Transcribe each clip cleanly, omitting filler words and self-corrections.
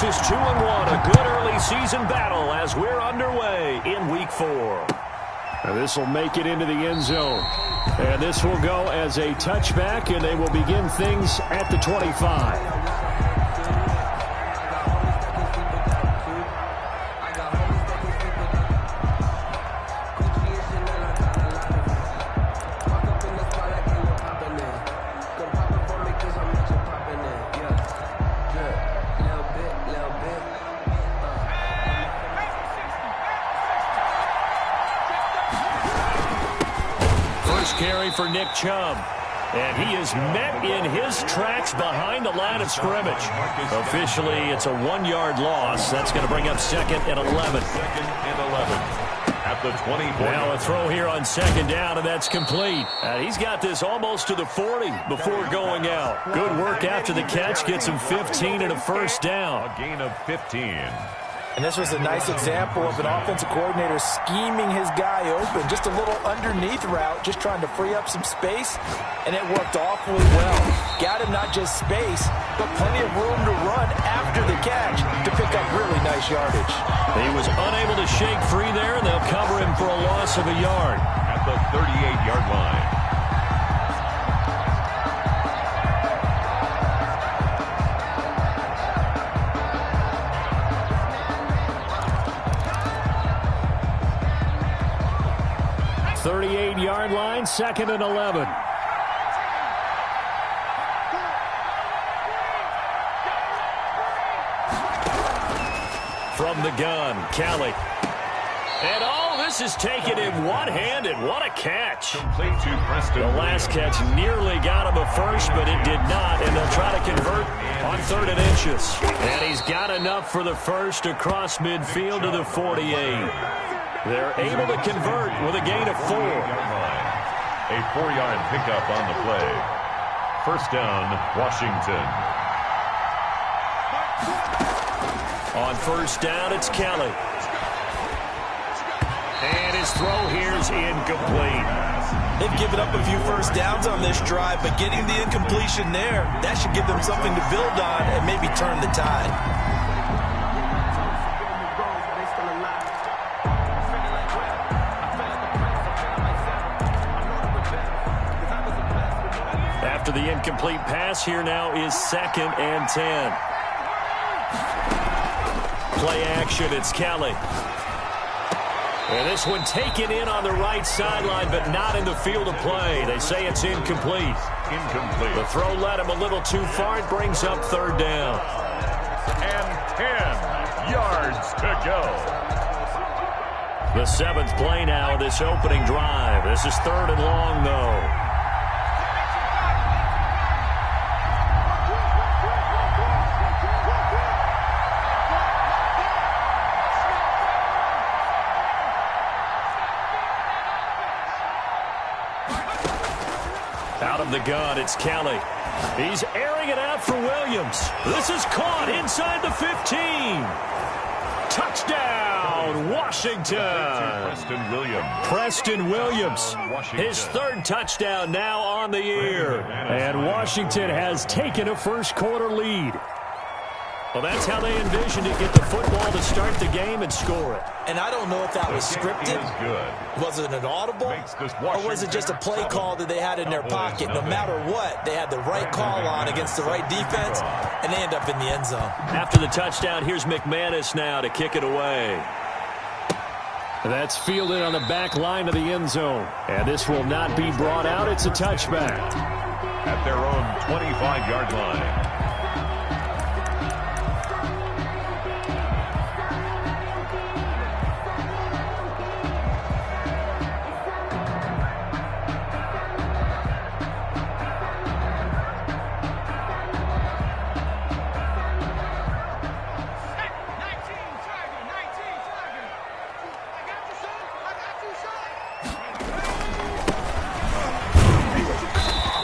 This is 2-1, a good early season battle as we're underway in Week 4. And this will make it into the end zone. And this will go as a touchback, and they will begin things at the 25. Carry for Nick Chubb. And he is met in his tracks behind the line of scrimmage. Officially, it's a 1-yard loss. That's going to bring up 2nd and 11. 2nd and 11 at the 24. Now a throw here on 2nd down, and that's complete. He's got this almost to the 40 before going out. Good work after the catch. Gets him 15 and a first down. A gain of 15. And this was a nice example of an offensive coordinator scheming his guy open. Just a little underneath route, just trying to free up some space, and it worked awfully well. Got him not just space, but plenty of room to run after the catch to pick up really nice yardage. He was unable to shake free there, and they'll cover him for a loss of a yard. At the 38-yard line. Yard line, 2nd and 11. From the gun, Kelly. And all this is taken in one-handed. What a catch. Complete to Preston. The last catch nearly got him a first, but it did not, and they'll try to convert on 3rd and inches. And he's got enough for the first across midfield to the 48. They're able to convert with a gain of 4. A 4-yard pickup on the play. First down, Washington. On first down, it's Kelly. And his throw here's incomplete. They've given up a few first downs on this drive, but getting the incompletion there, that should give them something to build on and maybe turn the tide. After the incomplete pass, here now is 2nd and 10. Play action, it's Kelly. And this one taken in on the right sideline, but not in the field of play. They say it's incomplete. Incomplete. The throw led him a little too far. It brings up 3rd down. And 10 yards to go. The 7th play now of this opening drive. This is 3rd and long, though. Out of the gun, it's Kelly. He's airing it out for Williams. This is caught inside the 15. Touchdown, Washington. Preston Williams. His 3rd touchdown now on the year. And Washington has taken a first-quarter lead. Well, that's how they envisioned to get the football to start the game and score it. And I don't know if that was scripted. Was it an audible? Or was it just a play call that they had in their pocket? No matter what, they had the right call on against the right defense, and they end up in the end zone. After the touchdown, here's McManus now to kick it away. That's fielded on the back line of the end zone. And this will not be brought out. It's a touchback. At their own 25-yard line.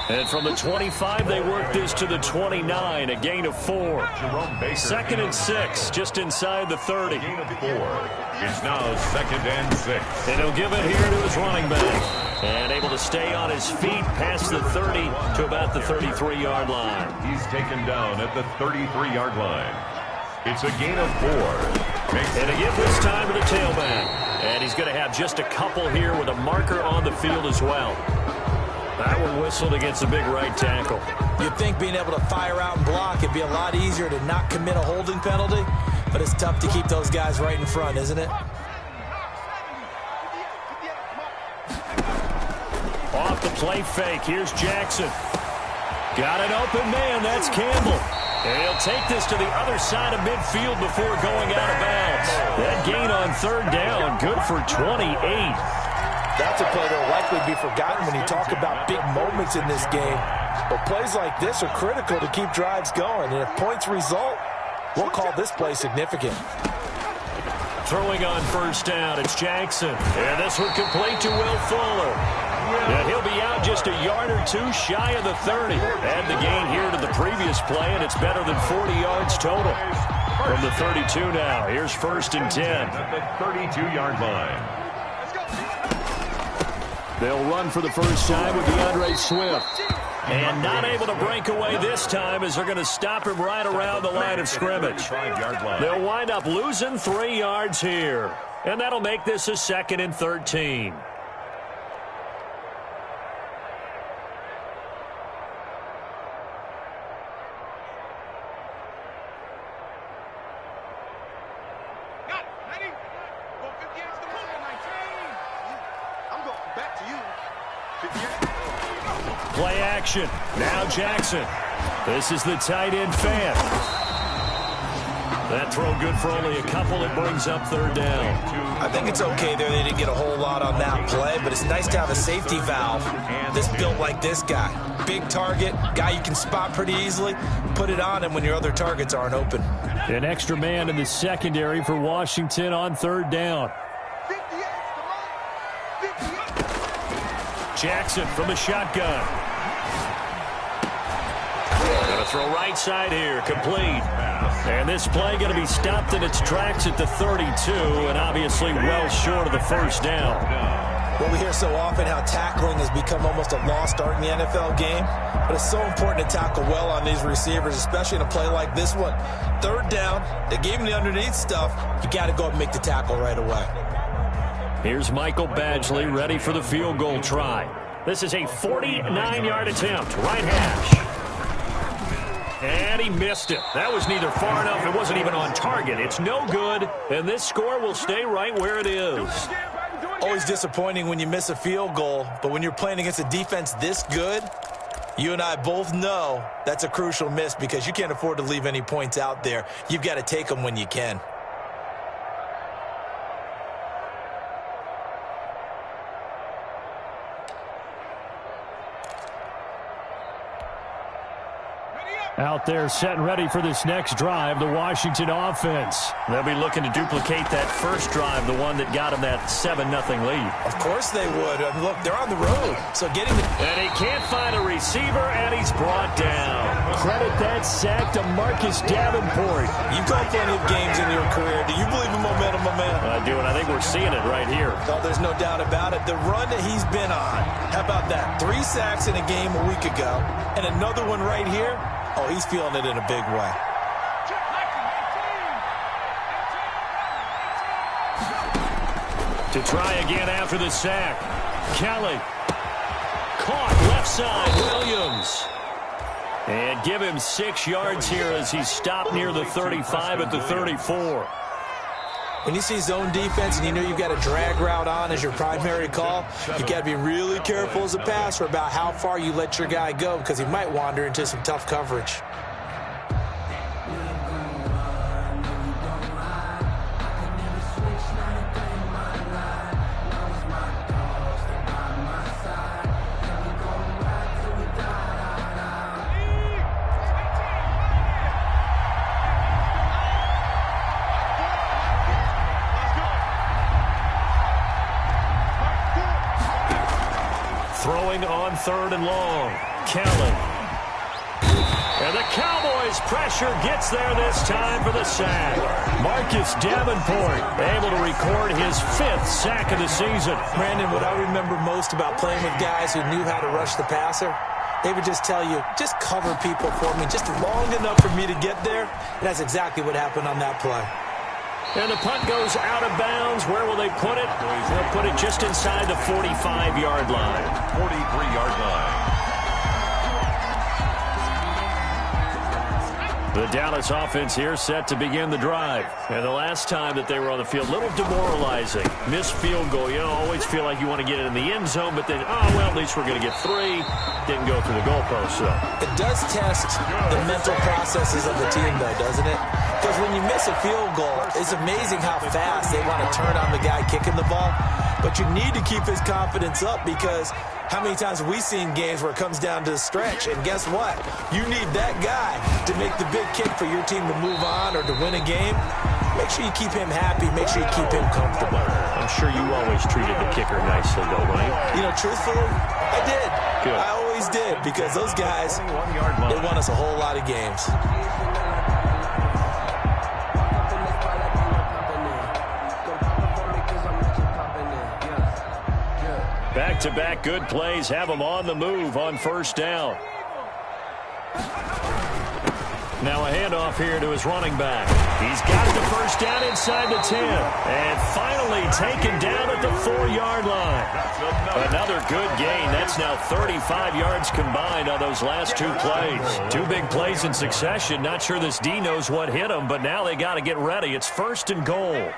And from the 25, they work this to the 29, a gain of 4. 2nd and 6, just inside the 30. Gain of 4. It's now 2nd and 6. And he'll give it here to his running back. And able to stay on his feet past the 30 to about the 33-yard line. He's taken down at the 33-yard line. It's a gain of 4. And a give this time to the tailback. And he's going to have just a couple here with a marker on the field as well. That one whistled against a big right tackle. You'd think being able to fire out and block it'd be a lot easier to not commit a holding penalty, but it's tough to keep those guys right in front, isn't it? Off the play fake, here's Jackson. Got an open man, that's Campbell. And he'll take this to the other side of midfield before going out of bounds. That gain on third down, good for 28. That's a play that will likely be forgotten when you talk about big moments in this game. But plays like this are critical to keep drives going. And if points result, we'll call this play significant. Throwing on first down, it's Jackson. And this one complete to Will Fuller. And he'll be out just a yard or two shy of the 30. Add the gain here to the previous play, and it's better than 40 yards total. From the 32 now, here's 1st and 10. At the 32-yard line. They'll run for the first time with DeAndre Swift. And not able to break away this time as they're going to stop him right around the line of scrimmage. They'll wind up losing 3 yards here. And that'll make this a 2nd and 13. Play action. Now Jackson. This is the tight end fan. That throw good for only a couple. It brings up 3rd down. I think it's okay there. They didn't get a whole lot on that play, but it's nice to have a safety valve that's built like this guy. Big target, guy you can spot pretty easily. Put it on him when your other targets aren't open. An extra man in the secondary for Washington on 3rd down. Jackson from the shotgun. Going to throw right side here, complete. And this play going to be stopped in its tracks at the 32, and obviously well short of the first down. Well, we hear so often how tackling has become almost a lost art in the NFL game, but it's so important to tackle well on these receivers, especially in a play like this one. 3rd down, they gave him the underneath stuff. You got to go and make the tackle right away. Here's Michael Badgley ready for the field goal try. This is a 49-yard attempt, right hash. And he missed it. That was neither far enough. It wasn't even on target. It's no good, and this score will stay right where it is. Always disappointing when you miss a field goal, but when you're playing against a defense this good, you and I both know that's a crucial miss because you can't afford to leave any points out there. You've got to take them when you can. Out there set and ready for this next drive, the Washington offense. They'll be looking to duplicate that first drive, the one that got them that 7-0 lead. Of course they would. I mean, look, they're on the road. So getting the... And he can't find a receiver, and he's brought down. Credit that sack to Marcus Davenport. You've called plenty of games in your career. Do you believe in momentum, my man? I do, and I think we're seeing it right here. No, there's no doubt about it. The run that he's been on, how about that? 3 sacks in a game a week ago, and another one right here. Oh, he's feeling it in a big way. To try again after the sack. Kelly. Caught left side, Williams. And give him 6 yards here as he's stopped near the 35 at the 34. When you see zone defense and you know you've got a drag route on as your primary call, you've got to be really careful as a passer about how far you let your guy go because he might wander into some tough coverage. Throwing on 3rd and long. Kelly. And the Cowboys pressure gets there this time for the sack. Marcus Davenport able to record his 5th sack of the season. Brandon, what I remember most about playing with guys who knew how to rush the passer, they would just tell you, just cover people for me, just long enough for me to get there. And that's exactly what happened on that play. And the punt goes out of bounds. Where will they put it? They'll put it just inside the 45-yard line. 43-yard line. The Dallas offense here set to begin the drive. And the last time that they were on the field, a little demoralizing. Missed field goal. You know, always feel like you want to get it in the end zone, but then, oh, well, at least we're going to get 3. Didn't go through the goalpost, though. It does test the mental processes of the team, though, doesn't it? Because when you miss a field goal, it's amazing how fast they want to turn on the guy kicking the ball. But you need to keep his confidence up, because how many times have we seen games where it comes down to the stretch? And guess what? You need that guy to make the big kick for your team to move on or to win a game. Make sure you keep him happy. Make sure you keep him comfortable. I'm sure you always treated the kicker nicely, though, right? You know, truthfully, I did. Good. I always did, because those guys, they won us a whole lot of games. Back-to-back good plays have them on the move on first down. Now a handoff here to his running back. He's got the first down inside the 10. And finally taken down at the 4-yard line. Another good gain. That's now 35 yards combined on those last 2 plays. 2 big plays in succession. Not sure this D knows what hit him, but now they got to get ready. It's 1st and goal.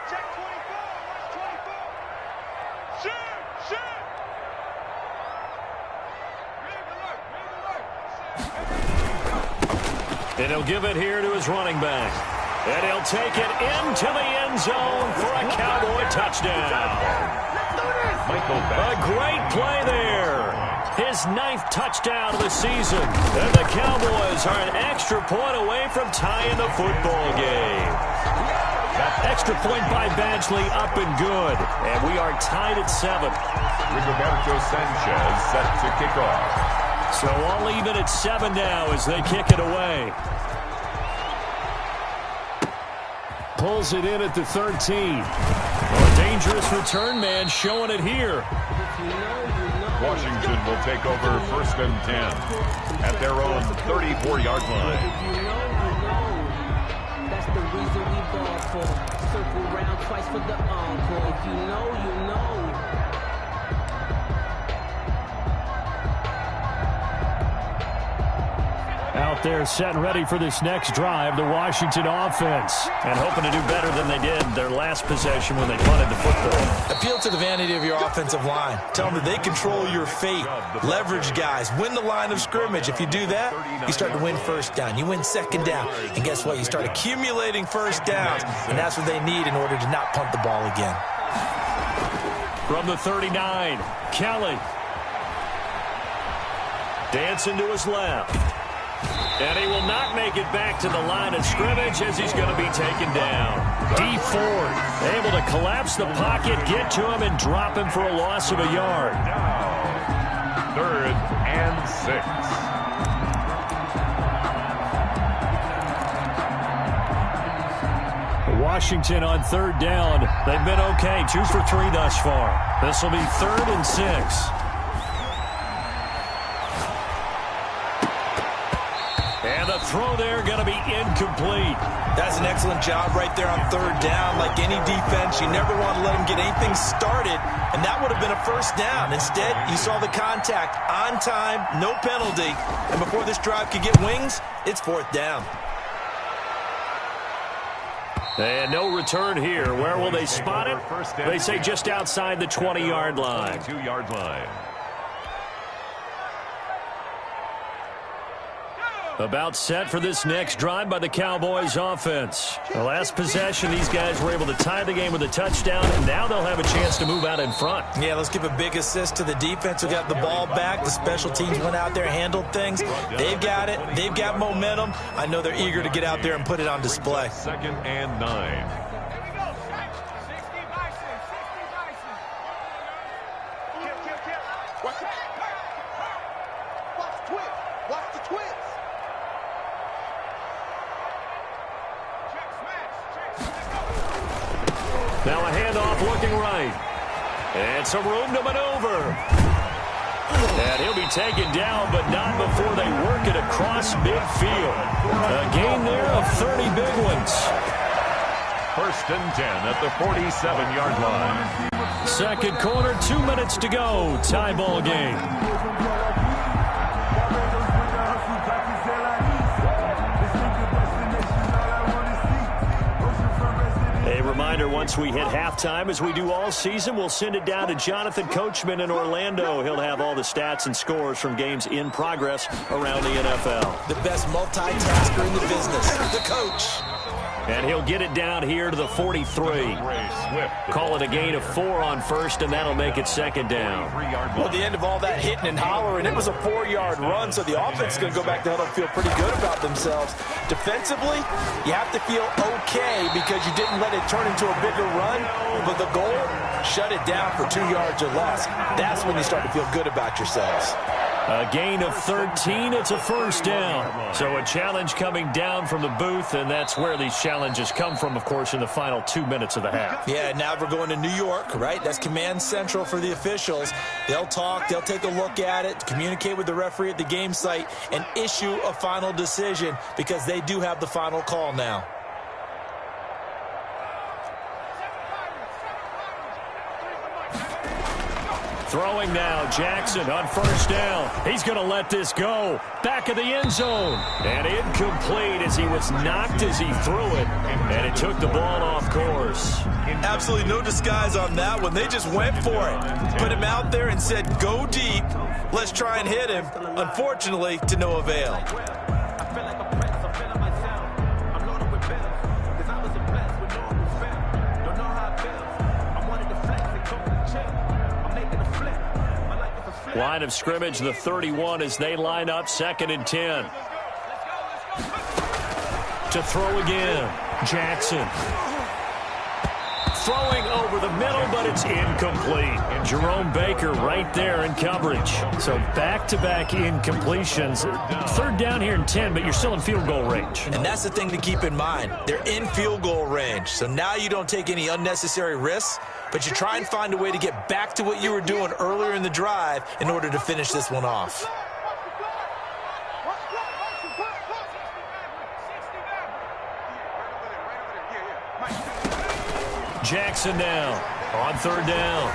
And he'll give it here to his running back. And he'll take it into the end zone for a Cowboy touchdown. A great play there. His 9th touchdown of the season. And the Cowboys are an extra point away from tying the football game. Extra point by Badgley up and good. And we are tied at 7. Rigoberto Sanchez set to kick off. So all even at 7 now as they kick it away. Pulls it in at the 13. A dangerous return man showing it here. Washington will take over 1st and 10 at their own 34-yard line. That's the reason we ball for. Circle round twice for the encore. If you know, you know. Out there set and ready for this next drive, the Washington offense. And hoping to do better than they did their last possession when they punted the football. Appeal to the vanity of your offensive line. Tell them that they control your fate. Leverage guys. Win the line of scrimmage. If you do that, you start to win first down. You win second down. And guess what? You start accumulating first downs. And that's what they need in order to not punt the ball again. From the 39, Kelly. Dancing to his left. And he will not make it back to the line of scrimmage as he's going to be taken down. D Ford able to collapse the pocket, get to him, and drop him for a loss of a yard. Now, 3rd and 6. Washington on 3rd down. They've been okay. 2 for 3 thus far. This will be 3rd and 6. Throw there going to be incomplete. That's an excellent job right there on 3rd down. Like any defense, you never want to let them get anything started, and that would have been a first down. Instead, you saw the contact on time, no penalty, and before this drive could get wings, it's 4th down. And no return here. Where will they spot it? They say just outside the 20-yard line. 22-yard line. About set for this next drive by the Cowboys offense. The last possession, these guys were able to tie the game with a touchdown, and now they'll have a chance to move out in front. Yeah, let's give a big assist to the defense who got the ball back. The special teams went out there, handled things. They've got it. They've got momentum. I know they're eager to get out there and put it on display. 2nd and 9. Now a handoff looking right. And some room to maneuver. And he'll be taken down, but not before they work it across midfield. A gain there of 30 big ones. 1st and 10 at the 47-yard line. Second quarter, 2 minutes to go. Tie ball game. A reminder, once we hit halftime, as we do all season, we'll send it down to Jonathan Coachman in Orlando. He'll have all the stats and scores from games in progress around the NFL. The best multitasker in the business, the coach. And he'll get it down here to the 43. Call it a gain of 4 on first, and that'll make it second down. Well, the end of all that hitting and hollering, it was a 4-yard run, so the offense is going to go back to huddle and feel pretty good about themselves. Defensively, you have to feel okay because you didn't let it turn into a bigger run, but the goal, shut it down for 2 yards or less. That's when you start to feel good about yourselves. A gain of 13, it's a first down. So a challenge coming down from the booth, and that's where these challenges come from, of course, in the final 2 minutes of the half. Yeah, now we're going to New York, right? That's command central for the officials. They'll talk, they'll take a look at it, communicate with the referee at the game site, and issue a final decision because they do have the final call now. Throwing now, Jackson on first down. He's going to let this go. Back of the end zone. And incomplete as he was knocked as he threw it. And it took the ball off course. Absolutely no disguise on that one. They just went for it. Put him out there and said, go deep. Let's try and hit him. Unfortunately, to no avail. Line of scrimmage, the 31 as they line up, 2nd and 10. To throw again, Jackson. Throwing over the middle, but it's incomplete. Jerome Baker right there in coverage. So back-to-back incompletions. 3rd down here and 10, but you're still in field goal range. And that's the thing to keep in mind. They're in field goal range. So now you don't take any unnecessary risks, but you try and find a way to get back to what you were doing earlier in the drive in order to finish this one off. Jackson now on 3rd down.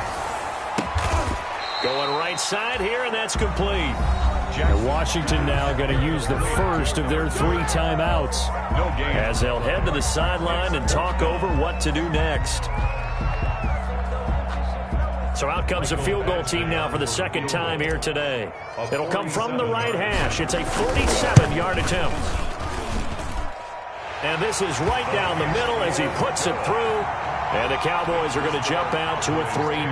Going right side here, and that's complete. And Washington now going to use the first of their 3 timeouts as they'll head to the sideline and talk over what to do next. So out comes a field goal team now for the 2nd time here today. It'll come from the right hash. It's a 47-yard attempt. And this is right down the middle as he puts it through. And the Cowboys are going to jump out to a 3-0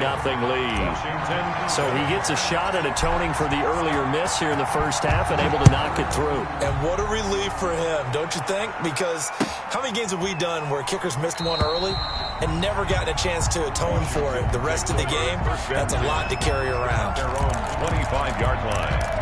lead. So he gets a shot at atoning for the earlier miss here in the first half and able to knock it through. And what a relief for him, don't you think? Because how many games have we done where kickers missed one early and never gotten a chance to atone for it the rest of the game? That's a lot to carry around. Their own 25-yard line.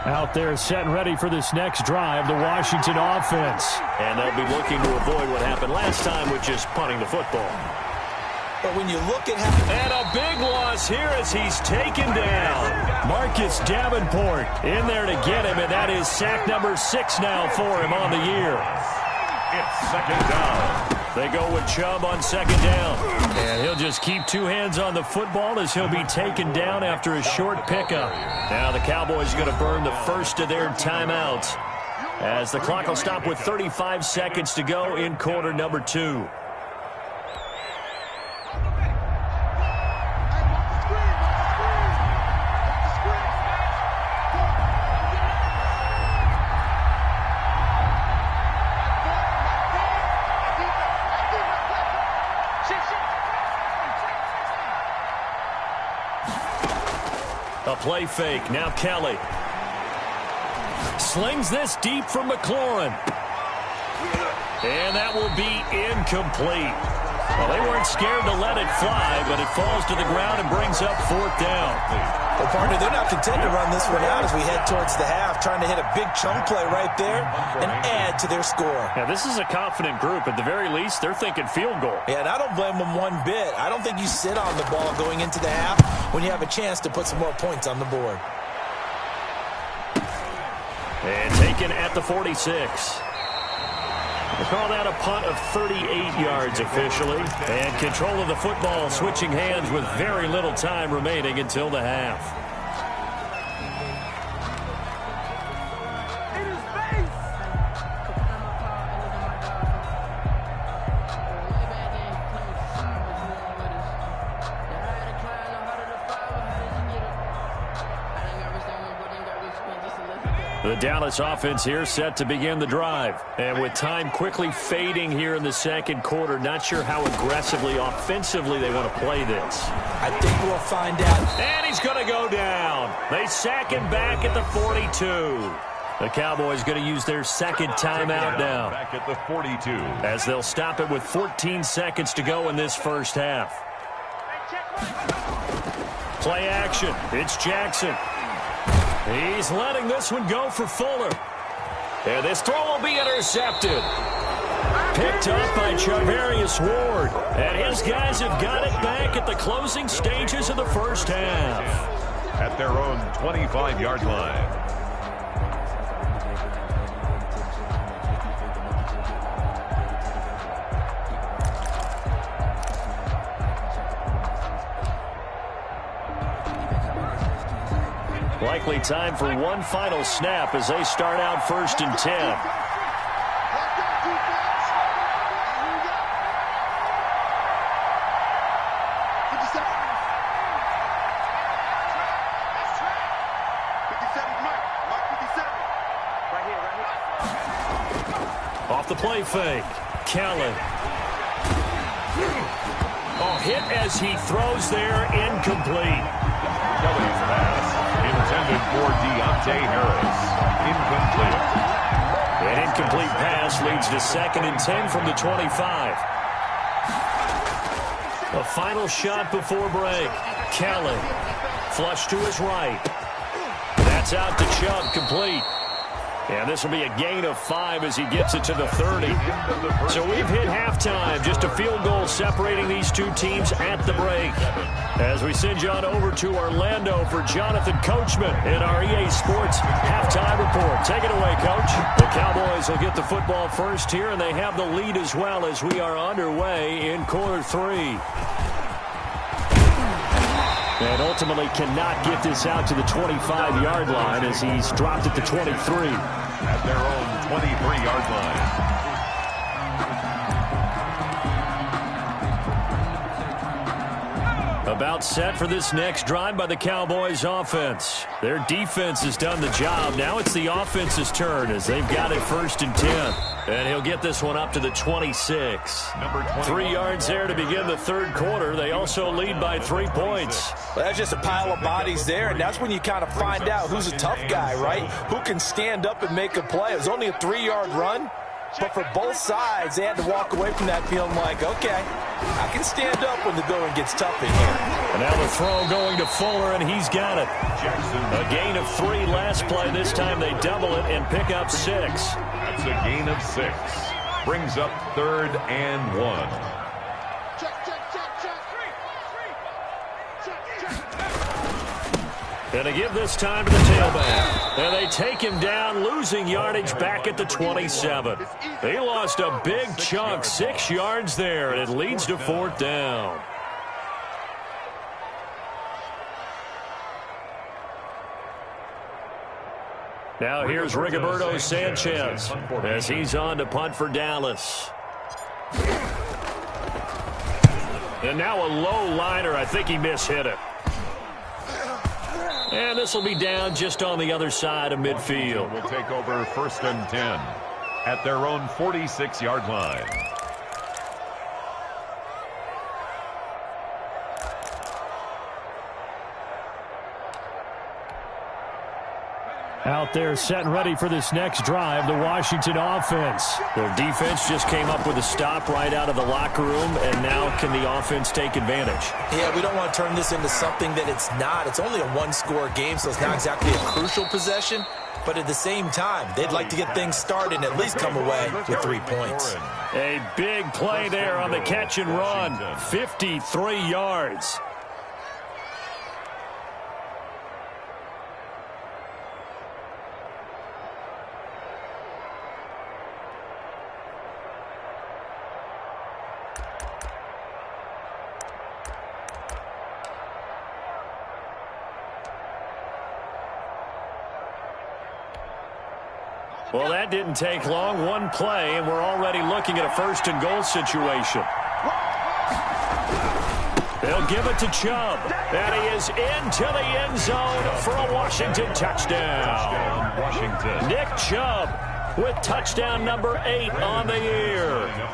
Out there set and ready for this next drive, the Washington offense. And they'll be looking to avoid what happened last time, which is punting the football. But when you look at how... And a big loss here as he's taken down. Marcus Davenport in there to get him, and that is sack number 6 now for him on the year. It's 2nd down. They go with Chubb on 2nd down. And he'll just keep 2 hands on the football as he'll be taken down after a short pickup. Now the Cowboys are going to burn the first of their timeouts as the clock will stop with 35 seconds to go in quarter number 2. A play fake. Now Kelly. Slings this deep from McLaurin. And that will be incomplete. Well, they weren't scared to let it fly, but it falls to the ground and brings up 4th down. Well, partner, they're not content to run this one out as we head towards the half, trying to hit a big chunk play right there and add to their score. Yeah, this is a confident group. At the very least, they're thinking field goal. Yeah, and I don't blame them one bit. I don't think you sit on the ball going into the half when you have a chance to put some more points on the board. And taken at the 46. They call that a punt of 38 yards officially. And control of the football switching hands with very little time remaining until the half. The Dallas offense here set to begin the drive. And with time quickly fading here in the second quarter, not sure how aggressively, offensively they want to play this. I think we'll find out. And he's going to go down. They sack him back at the 42. The Cowboys going to use their second timeout now. Back at the 42. As they'll stop it with 14 seconds to go in this first half. Play action. It's Jackson. He's letting this one go for Fuller. And this throw will be intercepted. Picked up by Charvarius Ward. And his guys have got it back at the closing stages of the first half. At their own 25-yard line. Likely time for one final snap as they start out 1st and 10. Off the play fake. Kellen. Oh, hit as he throws there, incomplete. Kelly's pass intended for Deontay Harris. Incomplete. An incomplete pass leads to 2nd and 10 from the 25. A final shot before break. Kelly. Flush to his right. That's out to Chubb, complete. And this will be a gain of 5 as he gets it to the 30. So we've hit halftime. Just a field goal separating these two teams at the break. As we send you on over to Orlando for Jonathan Coachman in our EA Sports halftime report. Take it away, Coach. The Cowboys will get the football first here, and they have the lead as well as we are underway in quarter 3. And ultimately cannot get this out to the 25-yard line as he's dropped at the 23. At their own 23-yard line. About set for this next drive by the Cowboys offense. Their defense has done the job. Now it's the offense's turn as they've got it 1st and 10. And he'll get this one up to the 26. 3 yards there to begin the third quarter. They also lead by 3 points. Well, that's just a pile of bodies there, and that's when you kind of find out who's a tough guy, right? Who can stand up and make a play. It was only a 3-yard run, but for both sides, they had to walk away from that feeling like, okay, I can stand up when the going gets tough in here. And now the throw going to Fuller, and he's got it. Jackson. A gain of 3 last play. This time they double it and pick up 6. That's a gain of 6. Brings up 3rd and 1. And they give this time to the tailback. And they take him down, losing yardage back at the 27. They lost a big chunk, 6 yards there, and it leads to 4th down. Now here's Rigoberto Sanchez as he's on to punt for Dallas. And now a low liner. I think he mishit it. And this will be down just on the other side of midfield. Will take over 1st and 10 at their own 46-yard line. Out there setting ready for this next drive, the Washington offense. Their defense just came up with a stop right out of the locker room, and now can the offense take advantage? Yeah, we don't want to turn this into something that it's not. It's only a one-score game, so it's not exactly a crucial possession. But at the same time, they'd like to get things started and at least come away with 3 points. A big play there on the catch and run. 53 yards. Well, that didn't take long. One play, and we're already looking at a first-and-goal situation. They'll give it to Chubb. And he is into the end zone for a Washington touchdown. Nick Chubb with touchdown number 8 on the year.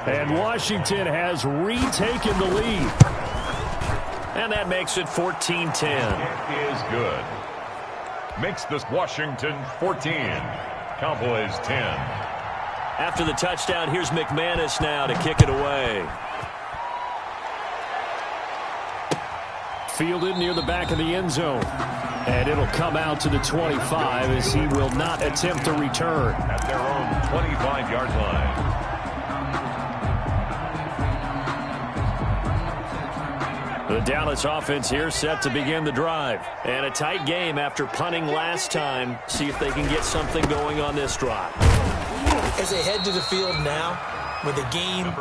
And Washington has retaken the lead. And that makes it 14-10. It is good. Makes this Washington 14. Cowboys 10. After the touchdown, here's McManus now to kick it away. Fielded near the back of the end zone. And it'll come out to the 25 as he will not attempt to return. At their own 25-yard line. The Dallas offense here set to begin the drive. And a tight game after punting last time. See if they can get something going on this drive. As they head to the field now, with the game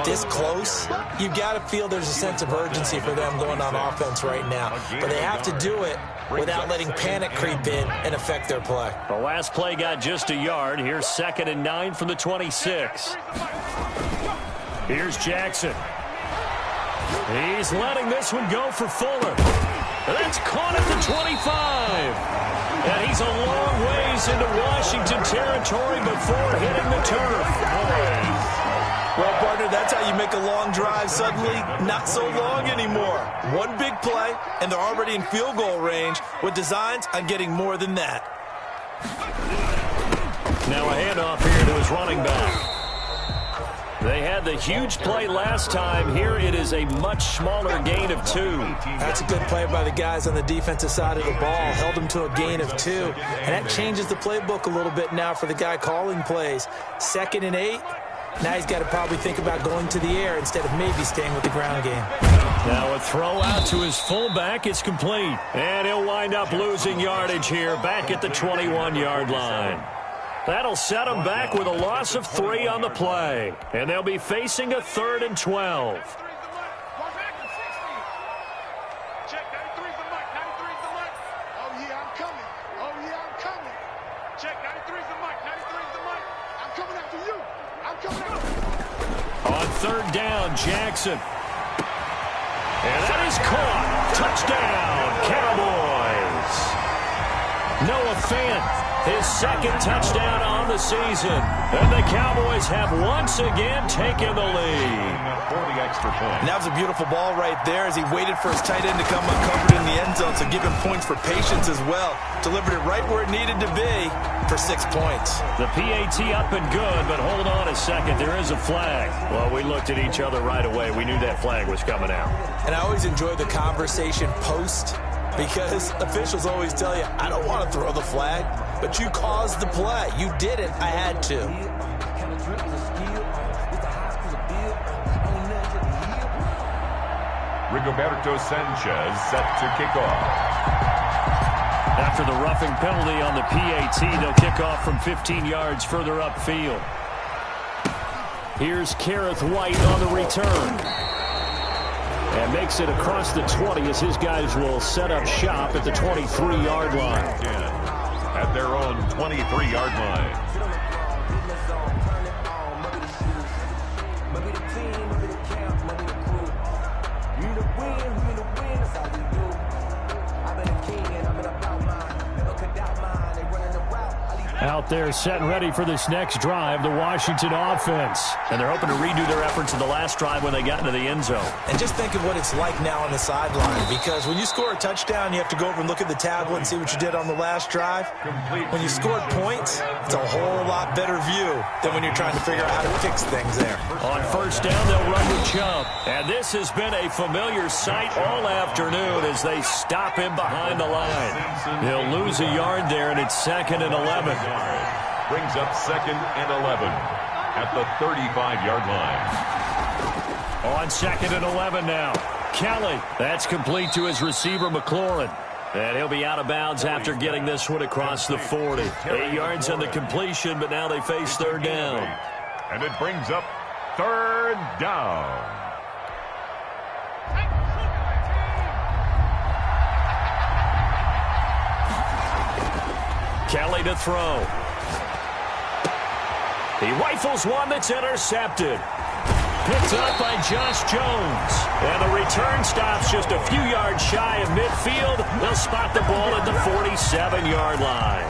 this close, you've got to feel there's a sense of urgency for them going on offense right now. But they have to do it without letting panic creep in and affect their play. The last play got just a yard. Here's 2nd and 9 from the 26. Here's Jackson. He's letting this one go for Fuller. That's caught at the 25. And he's a long ways into Washington territory before hitting the turf. Well, partner, that's how you make a long drive suddenly not so long anymore. One big play, and they're already in field goal range with designs on getting more than that. Now a handoff here to his running back. They had the huge play last time. Here it is a much smaller gain of 2. That's a good play by the guys on the defensive side of the ball. Held them to a gain of 2. And that changes the playbook a little bit now for the guy calling plays. 2nd and 8. Now he's got to probably think about going to the air instead of maybe staying with the ground game. Now a throw out to his fullback is complete. And he'll wind up losing yardage here back at the 21-yard line. That'll set them back with a loss of 3 on the play. And they'll be facing a 3rd and 12. On 3rd down, Jackson. And that is caught. Touchdown, Cowboys. Noah Fant. His 2nd touchdown on the season. And the Cowboys have once again taken the lead. For the extra point. And that was a beautiful ball right there as he waited for his tight end to come uncovered in the end zone, so give him points for patience as well. Delivered it right where it needed to be for 6 points. The PAT up and good, but hold on a second. There is a flag. Well, we looked at each other right away. We knew that flag was coming out. And I always enjoy the conversation post because officials always tell you, I don't want to throw the flag, but you caused the play. You did it. I had to. Rigoberto Sanchez set to kick off. After the roughing penalty on the PAT, they'll kick off from 15 yards further upfield. Here's Kareth White on the return. And makes it across the 20 as his guys will set up shop at the 23-yard line. At their own 23-yard line. Out there setting ready for this next drive, the Washington offense. And they're hoping to redo their efforts in the last drive when they got into the end zone. And just think of what it's like now on the sideline, because when you score a touchdown, you have to go over and look at the tablet and see what you did on the last drive. When you scored points, it's a whole lot better view than when you're trying to figure out how to fix things there. On first down, they'll run with Chubb. And this has been a familiar sight all afternoon as they stop him behind the line. He'll lose a yard there, and it's 2nd and 11. Brings up 2nd and 11 at the 35-yard line. On 2nd and 11 now. Kelly, that's complete to his receiver, McLaurin. And he'll be out of bounds after getting this one across the 40. 8 yards on the completion, but now they face third down. And it brings up third down. Kelly to throw. He rifles one that's intercepted. Picked up by Josh Jones. And the return stops just a few yards shy of midfield. They'll spot the ball at the 47-yard line.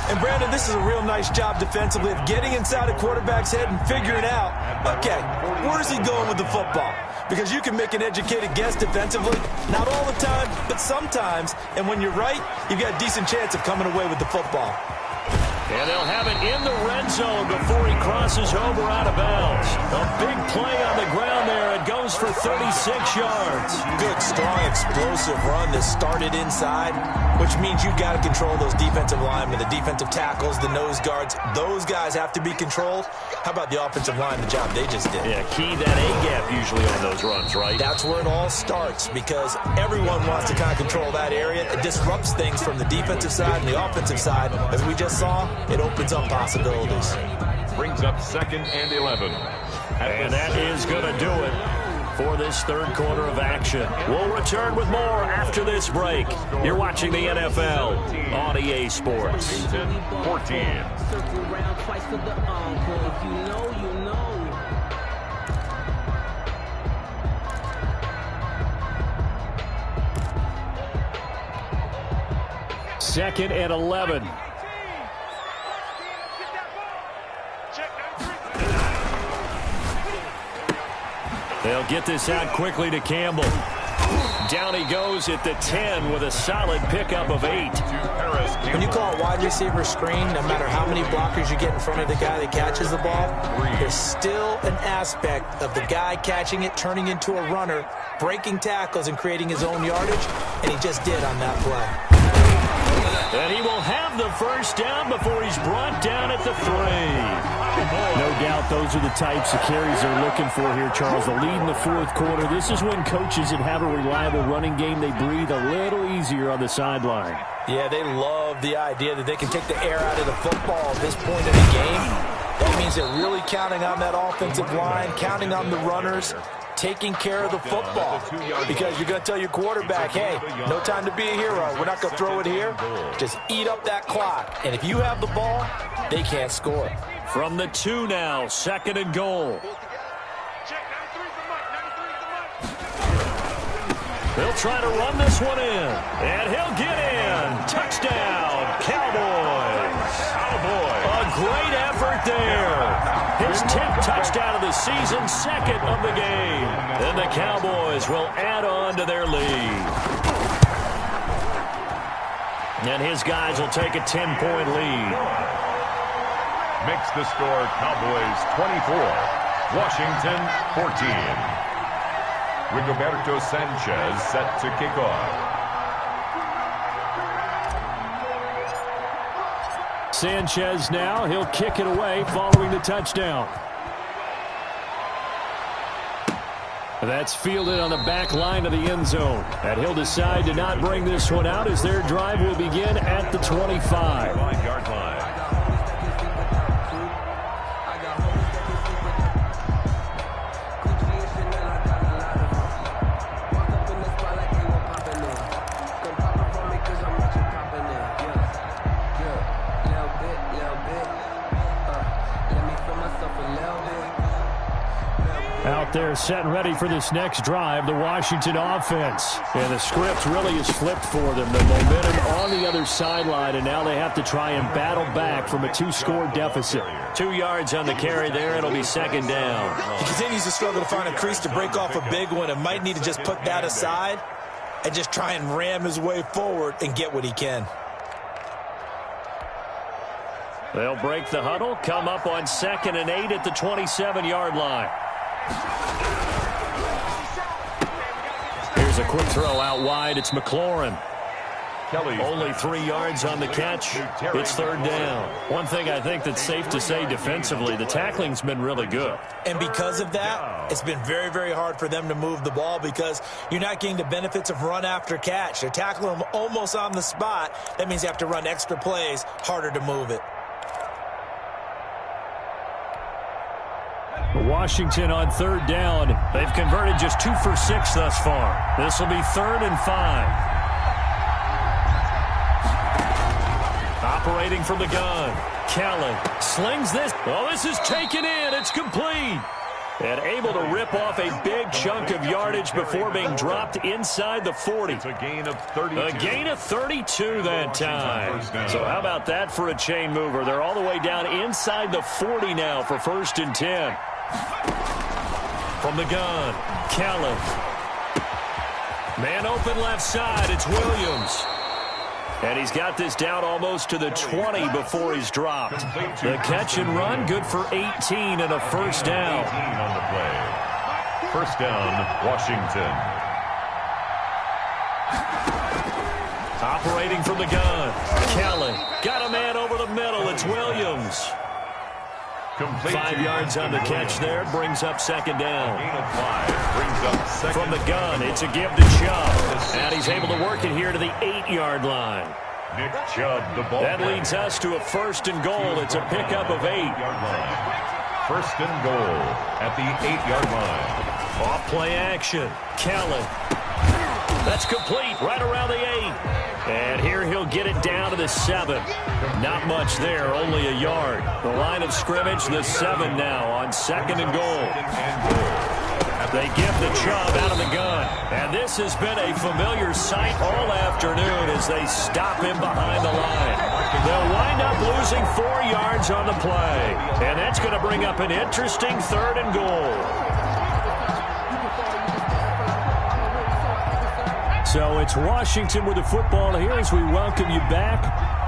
And, Brandon, this is a real nice job defensively of getting inside a quarterback's head and figuring out, okay, where's he going with the football? Because you can make an educated guess defensively, not all the time, but sometimes. And when you're right, you've got a decent chance of coming away with the football. And they'll have it in the red zone before he crosses over out of bounds. A big play on the ground there. It goes for 36 yards. Good, strong, explosive run that started inside, which means you've got to control those defensive linemen, the defensive tackles, the nose guards. Those guys have to be controlled. How about the offensive line, the job they just did? Yeah, key that A-gap usually on those runs, right? That's where it all starts, because everyone wants to kind of control that area. It disrupts things from the defensive side and the offensive side. As we just saw, it opens up possibilities. Brings up 2nd and 11. And that is going to do it for this third quarter of action. We'll return with more after this break. You're watching the NFL on EA Sports. 14. Circle around twice for the encore. If you know, you know. 2nd and 11. They'll get this out quickly to Campbell. Down he goes at the 10 with a solid pickup of 8. When you call a wide receiver screen, no matter how many blockers you get in front of the guy that catches the ball, there's still an aspect of the guy catching it, turning into a runner, breaking tackles and creating his own yardage, and he just did on that play. And he will have the first down before he's brought down at the 3. No doubt those are the types of carries they're looking for here, Charles. The lead in the fourth quarter. This is when coaches that have a reliable running game, they breathe a little easier on the sideline. Yeah, they love the idea that they can take the air out of the football at this point in the game. That means they're really counting on that offensive line, counting on the runners, taking care of the football. Because you're going to tell your quarterback, hey, no time to be a hero. We're not going to throw it here. Just eat up that clock. And if you have the ball, they can't score. From the 2 now, 2nd and goal. They'll try to run this one in. And he'll get in. Touchdown, Cowboys. A great effort there. His 10th touchdown of the season, 2nd of the game. And the Cowboys will add on to their lead. And his guys will take a 10-point lead. Makes the score Cowboys 24, Washington 14. Rigoberto Sanchez set to kick off. Sanchez now, he'll kick it away following the touchdown. That's fielded on the back line of the end zone. And he'll decide to not bring this one out as their drive will begin at the 25. 5-yard line. Out there set and ready for this next drive, the Washington offense. And the script really is flipped for them. The momentum on the other sideline, and now they have to try and battle back from a 2-score deficit. 2 yards on the carry there. It'll be second down. He continues to struggle to find a crease to break off a big one and might need to just put that aside and just try and ram his way forward and get what he can. They'll break the huddle, come up on 2nd and 8 at the 27-yard line. Here's a quick throw out wide. It's McLaurin. Kelly. Only 3 yards on the catch. It's third down. One thing I think that's safe to say defensively, the tackling's been really good. And because of that, it's been very, very hard for them to move the ball because you're not getting the benefits of run after catch. They're tackling them almost on the spot. That means you have to run extra plays, harder to move it. Washington on third down. They've converted just 2 for 6 thus far. This will be 3rd and 5. Operating from the gun. Kellen slings this. Oh, this is taken in. It's complete. And able to rip off a big chunk of yardage before being dropped inside the 40. It's a gain of 32. A gain of 32 that time. So how about that for a chain mover? They're all the way down inside the 40 now for 1st and 10. From the gun, Kellen. Man open left side. It's Williams. And he's got this down almost to the 20 before he's dropped. The catch and run, good for 18 and a first down. 18 on the play. First down, Washington. Operating from the gun, Kelly. Got a man over the middle. It's Williams. 5 yards on the catch there. Brings up second down. Gain of 5. Brings up second. From the gun, it's a give to Chubb. And he's able to work it here to the 8-yard line. Nick Chubb, the ball. That leads us to a 1st and goal. It's a pickup of 8. 1st and goal at the 8-yard line. Off play action. Kellen. That's complete right around the 8. And here he'll get it down to the 7. Not much there, only a yard. The line of scrimmage, the 7 now on 2nd and goal. They give the Chubb out of the gun. And this has been a familiar sight all afternoon as they stop him behind the line. They'll wind up losing 4 yards on the play. And that's going to bring up an interesting 3rd and goal. So it's Washington with the football here as we welcome you back.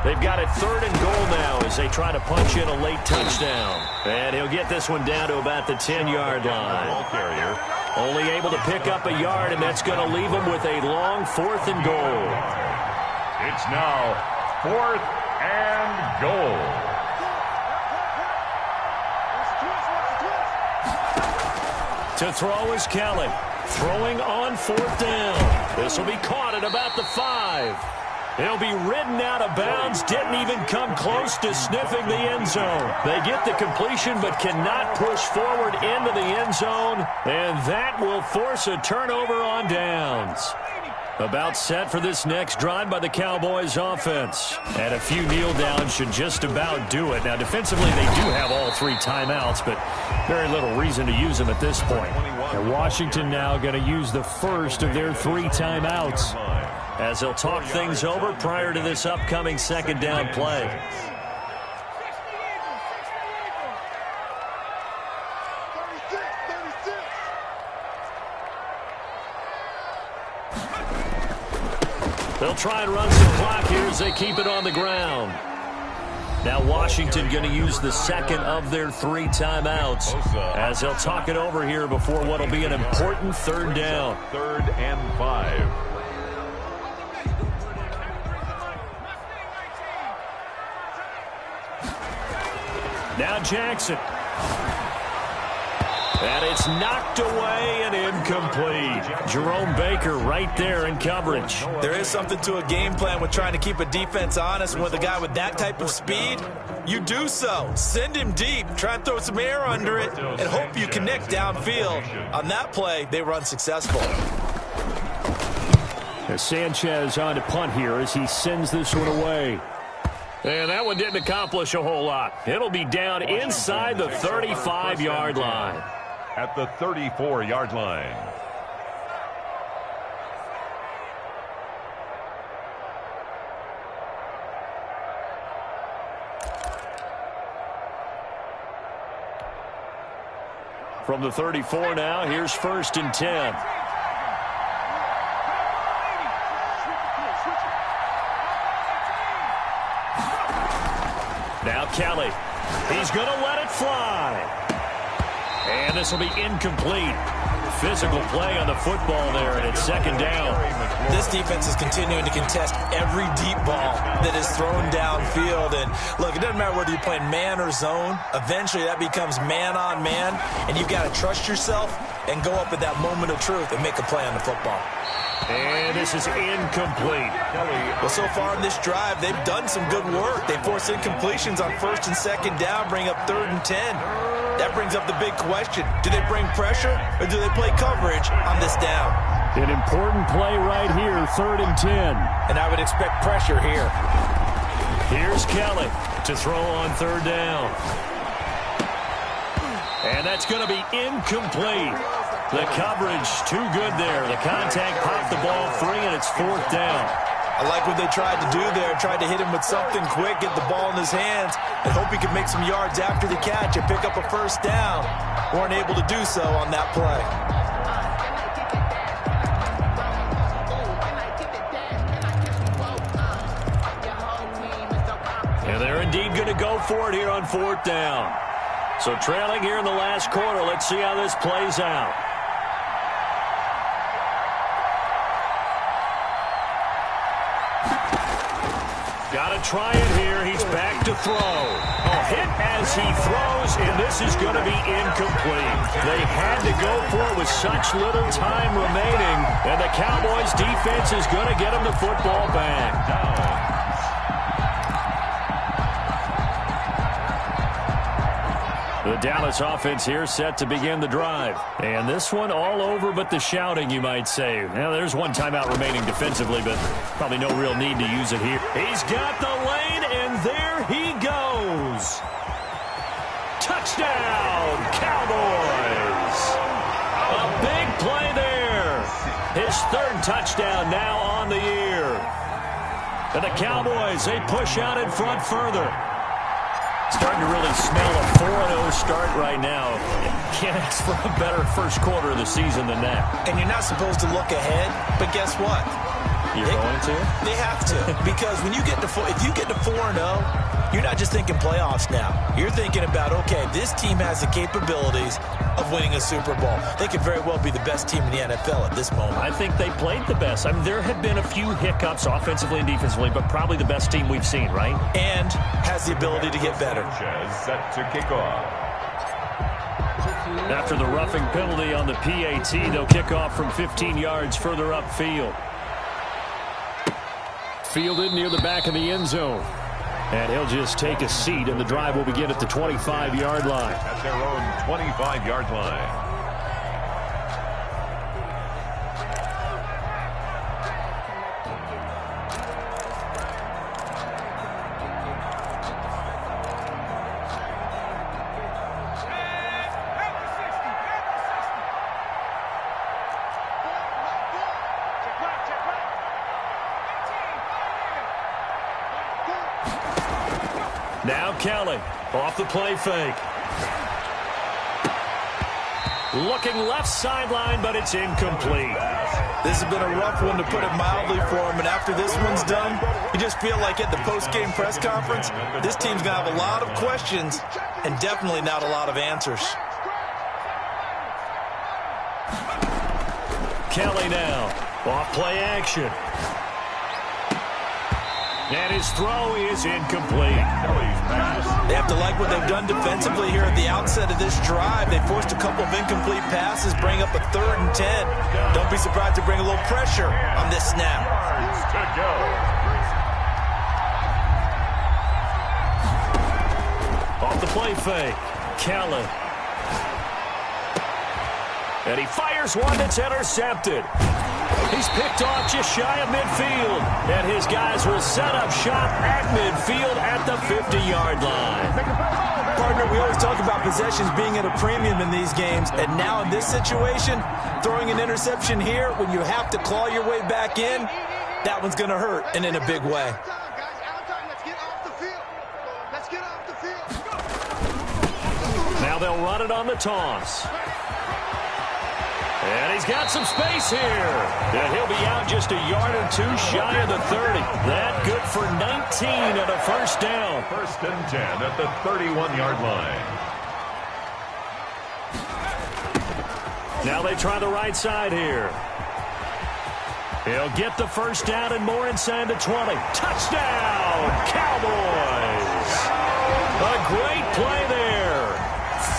They've got it 3rd and goal now as they try to punch in a late touchdown. And he'll get this one down to about the 10-yard line. Ball carrier. Only able to pick up a yard, and that's going to leave him with a long 4th and goal. It's now 4th and goal. To throw is Kelly. Throwing on 4th down. This will be caught at about the 5. He'll be ridden out of bounds. Didn't even come close to sniffing the end zone. They get the completion but cannot push forward into the end zone. And that will force a turnover on downs. About set for this next drive by the Cowboys offense. And a few kneel downs should just about do it. Now defensively they do have all 3 timeouts, but very little reason to use them at this point. And Washington now going to use the first of their 3 timeouts. As they'll talk things over prior to this upcoming 2nd down play. They'll try and run some clock here as they keep it on the ground. Now Washington going to use the 2nd of their 3 timeouts as they'll talk it over here before what will be an important 3rd down. 3rd and 5. Now Jackson. And it's knocked away and incomplete. Jerome Baker right there in coverage. There is something to a game plan with trying to keep a defense honest. With a guy with that type of speed, you do so. Send him deep. Try and throw some air under it and hope you connect downfield. On that play, they run successful. Sanchez on to punt here as he sends this one away. And that one didn't accomplish a whole lot. It'll be down inside the 35-yard line. at the 34-yard line. From the 34 now, here's 1st and 10. Now Kelly. He's going to let it fly. And this will be incomplete. Physical play on the football there, and it's 2nd down. This defense is continuing to contest every deep ball that is thrown downfield. And look, it doesn't matter whether you're playing man or zone. Eventually, that becomes man on man, and you've got to trust yourself and go up at that moment of truth and make a play on the football. And this is incomplete. Well, so far in this drive, they've done some good work. They force incompletions on 1st and 2nd down, bring up 3rd and 10. That brings up the big question. Do they bring pressure or do they play coverage on this down? An important play right here, 3rd and 10. And I would expect pressure here. Here's Kelly to throw on 3rd down. And that's going to be incomplete. The coverage too good there. The contact popped the ball free, and it's 4th down. I like what they tried to do there. Tried to hit him with something quick, get the ball in his hands, and hope he could make some yards after the catch and pick up a 1st down. Weren't able to do so on that play. And they're indeed going to go for it here on 4th down. So trailing here in the last quarter. Let's see how this plays out. Got to try it here. He's back to throw. A hit as he throws, and this is going to be incomplete. They had to go for it with such little time remaining, and the Cowboys' defense is going to get him the football back. The Dallas offense here set to begin the drive. And this one all over but the shouting, you might say. Now, there's one timeout remaining defensively, but probably no real need to use it here. He's got the lane, and there he goes. Touchdown, Cowboys. A big play there. His 3rd touchdown now on the year. And the Cowboys, they push out in front further. Starting to really smell a 4-0 start right now. Can't ask for a better first quarter of the season than that. And you're not supposed to look ahead, but guess what? You're going to? They have to. Because when you get to if you get to 4-0, you're not just thinking playoffs now. You're thinking about, okay, this team has the capabilities of winning a Super Bowl. They could very well be the best team in the NFL at this moment. I think they played the best. I mean, there have been a few hiccups offensively and defensively, but probably the best team we've seen, right? And has the ability to get better. Set to kick off. After the roughing penalty on the PAT, they'll kick off from 15 yards further upfield. Fielded near the back of the end zone. And he'll just take a seat, and the drive will begin at the 25-yard line. At their own 25-yard line. Now Kelly off the play fake. Looking left sideline, but it's incomplete. This has been a rough one, to put it mildly, for him. And after this one's done, you just feel like at the post-game press conference, this team's going to have a lot of questions and definitely not a lot of answers. Kelly now off play action. And his throw is incomplete. They have to like what they've done defensively here at the outset of this drive. They forced a couple of incomplete passes, bring up a 3rd and 10. Don't be surprised to bring a little pressure on this snap. Off the play fake, Kelly. And he fires one that's intercepted. He's picked off just shy of midfield. And his guys will set up shop at midfield at the 50-yard line. Partner, we always talk about possessions being at a premium in these games, and now in this situation, throwing an interception here when you have to claw your way back in, that one's going to hurt, and in a big way. Now they'll run it on the toss. And he's got some space here. And he'll be out just a yard or two shy of the 30. That good for 19 and a first down. First and 10 at the 31-yard line. Now they try the right side here. He'll get the first down and more inside the 20. Touchdown, Cowboys. A great play there.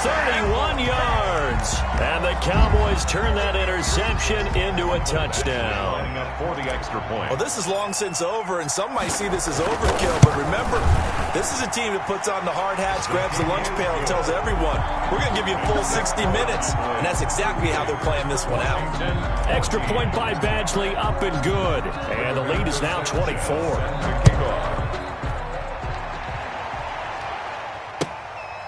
31 yards. And the Cowboys turn that interception into a touchdown. Lining up for the extra point. Well, this is long since over, and some might see this as overkill. But remember, this is a team that puts on the hard hats, grabs the lunch pail, and tells everyone, we're going to give you a full 60 minutes. And that's exactly how they're playing this one out. Extra point by Badgley, up and good. And the lead is now 24.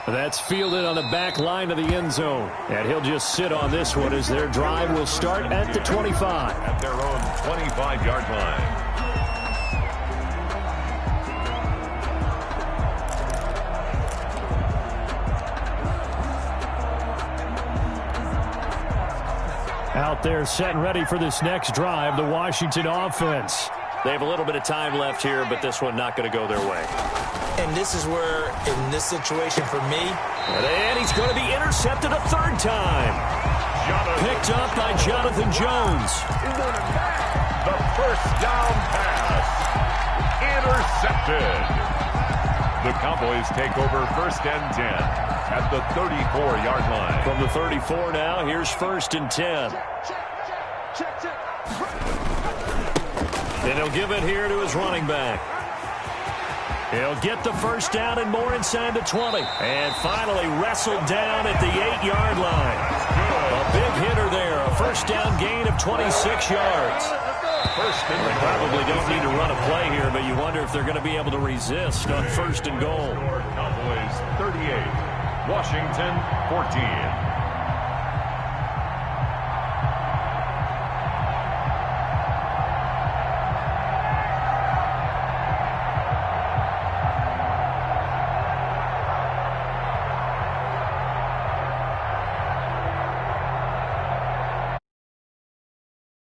That's fielded on the back line of the end zone. And he'll just sit on this one as their drive will start at the 25. At their own 25-yard line. Out there set and ready for this next drive, the Washington offense. They have a little bit of time left here, but this one not going to go their way. And this is where, in this situation for me, and he's going to be intercepted a third time. Picked up by Jonathan Jones. The first down pass. Intercepted. The Cowboys take over first and 10 at the 34-yard line. From the 34 now, here's first and 10. And he'll give it here to his running back. He'll get the first down and more inside the 20. And finally wrestled down at the 8-yard line. A big hitter there. A first down gain of 26 yards. They probably don't need to run a play here, but you wonder if they're going to be able to resist on first and goal. Cowboys 38, Washington 14.